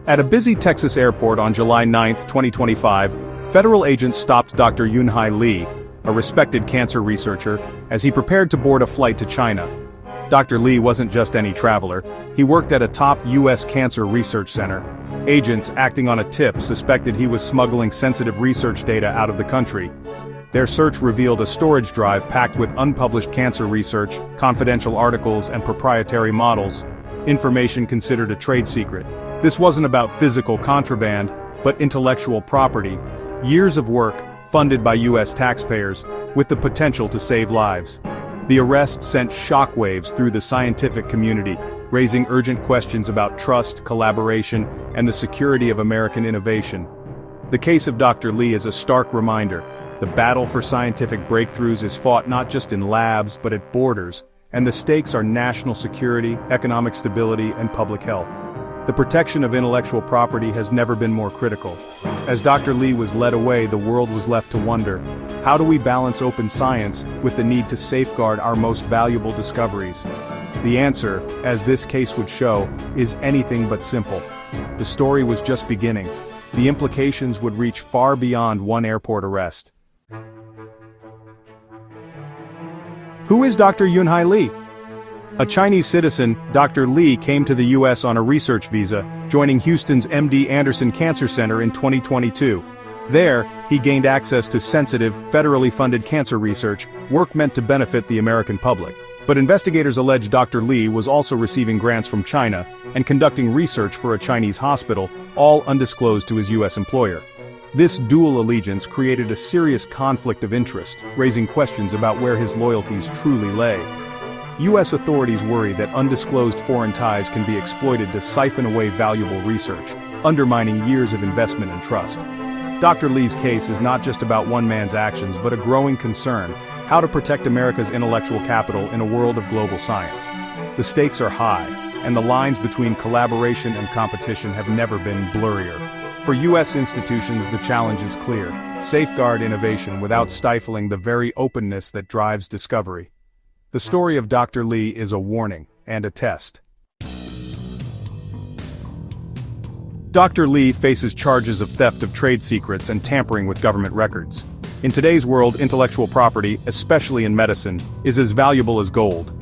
At a busy Texas airport on July 9, 2025, federal agents stopped Dr. Yunhai Li, a respected cancer researcher, as he prepared to board a flight to China. Dr. Li wasn't just any traveler, he worked at a top U.S. cancer research center. Agents, acting on a tip, suspected he was smuggling sensitive research data out of the country. Their search revealed a storage drive packed with unpublished cancer research, confidential articles, and proprietary models, information considered a trade secret. This wasn't about physical contraband, but intellectual property, years of work, funded by U.S. taxpayers, with the potential to save lives. The arrest sent shockwaves through the scientific community, raising urgent questions about trust, collaboration, and the security of American innovation. The case of Dr. Li is a stark reminder. The battle for scientific breakthroughs is fought not just in labs but at borders, and the stakes are national security, economic stability, and public health. The protection of intellectual property has never been more critical. As Dr. Li was led away, the world was left to wonder, how do we balance open science with the need to safeguard our most valuable discoveries? The answer, as this case would show, is anything but simple. The story was just beginning. The implications would reach far beyond one airport arrest. Who is Dr. Yunhai Li? A Chinese citizen, Dr. Li came to the U.S. on a research visa, joining Houston's MD Anderson Cancer Center in 2022. There, he gained access to sensitive, federally funded cancer research, work meant to benefit the American public. But investigators allege Dr. Li was also receiving grants from China and conducting research for a Chinese hospital, all undisclosed to his U.S. employer. This dual allegiance created a serious conflict of interest, raising questions about where his loyalties truly lay. U.S. authorities worry that undisclosed foreign ties can be exploited to siphon away valuable research, undermining years of investment and trust. Dr. Li's case is not just about one man's actions but a growing concern: how to protect America's intellectual capital in a world of global science. The stakes are high, and the lines between collaboration and competition have never been blurrier. For U.S. institutions, the challenge is clear: safeguard innovation without stifling the very openness that drives discovery. The story of Dr. Li is a warning and a test. Dr. Li faces charges of theft of trade secrets and tampering with government records. In today's world, intellectual property, especially in medicine, is as valuable as gold.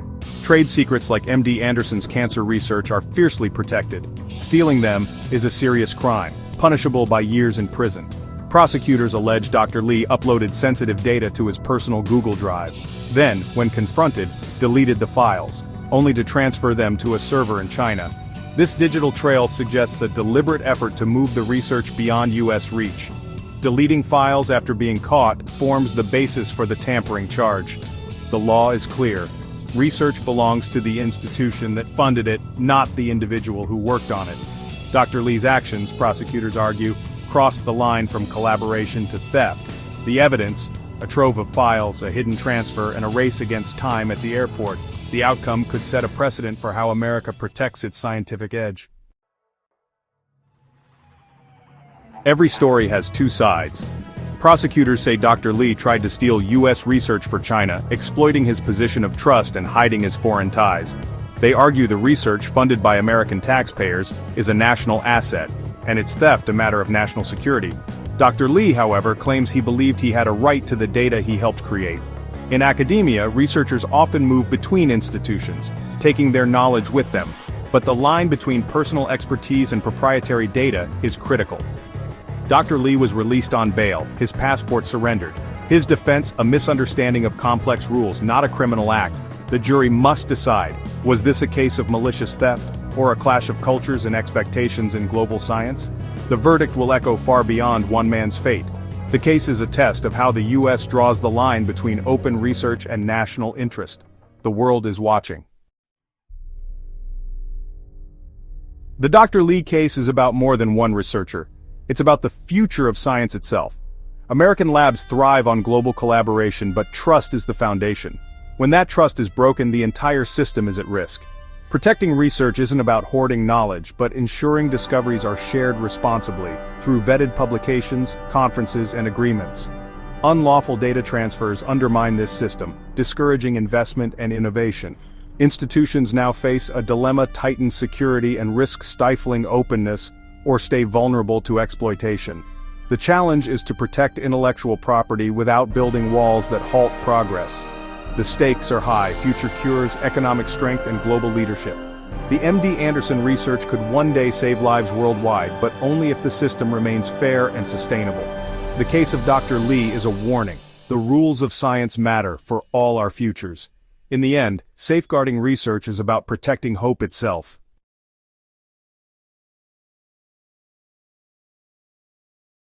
Trade secrets like MD Anderson's cancer research are fiercely protected. Stealing them is a serious crime, punishable by years in prison. Prosecutors allege Dr. Li uploaded sensitive data to his personal Google Drive. Then, when confronted, deleted the files, only to transfer them to a server in China. This digital trail suggests a deliberate effort to move the research beyond U.S. reach. Deleting files after being caught forms the basis for the tampering charge. The law is clear. Research belongs to the institution that funded it, not the individual who worked on it. Dr. Li's actions, prosecutors argue, crossed the line from collaboration to theft. The evidence, a trove of files, a hidden transfer, and a race against time at the airport. The outcome could set a precedent for how America protects its scientific edge. Every story has two sides. Prosecutors say Dr. Li tried to steal U.S. research for China, exploiting his position of trust and hiding his foreign ties. They argue the research, funded by American taxpayers, is a national asset, and its theft a matter of national security. Dr. Li, however, claims he believed he had a right to the data he helped create. In academia, researchers often move between institutions, taking their knowledge with them. But the line between personal expertise and proprietary data is critical. Dr. Li was released on bail, his passport surrendered. His defense, a misunderstanding of complex rules, not a criminal act. The jury must decide, was this a case of malicious theft, or a clash of cultures and expectations in global science? The verdict will echo far beyond one man's fate. The case is a test of how the U.S. draws the line between open research and national interest. The world is watching. The Dr. Li case is about more than one researcher. It's about the future of science itself. American labs thrive on global collaboration, but trust is the foundation. When that trust is broken, the entire system is at risk. Protecting research isn't about hoarding knowledge, but ensuring discoveries are shared responsibly, through vetted publications, conferences, and agreements. Unlawful data transfers undermine this system, discouraging investment and innovation. Institutions now face a dilemma: tighten security and risk stifling openness, or stay vulnerable to exploitation. The challenge is to protect intellectual property without building walls that halt progress. The stakes are high: future cures, economic strength, and global leadership. The MD Anderson research could one day save lives worldwide, but only if the system remains fair and sustainable. The case of Dr. Li is a warning. The rules of science matter for all our futures. In the end, safeguarding research is about protecting hope itself.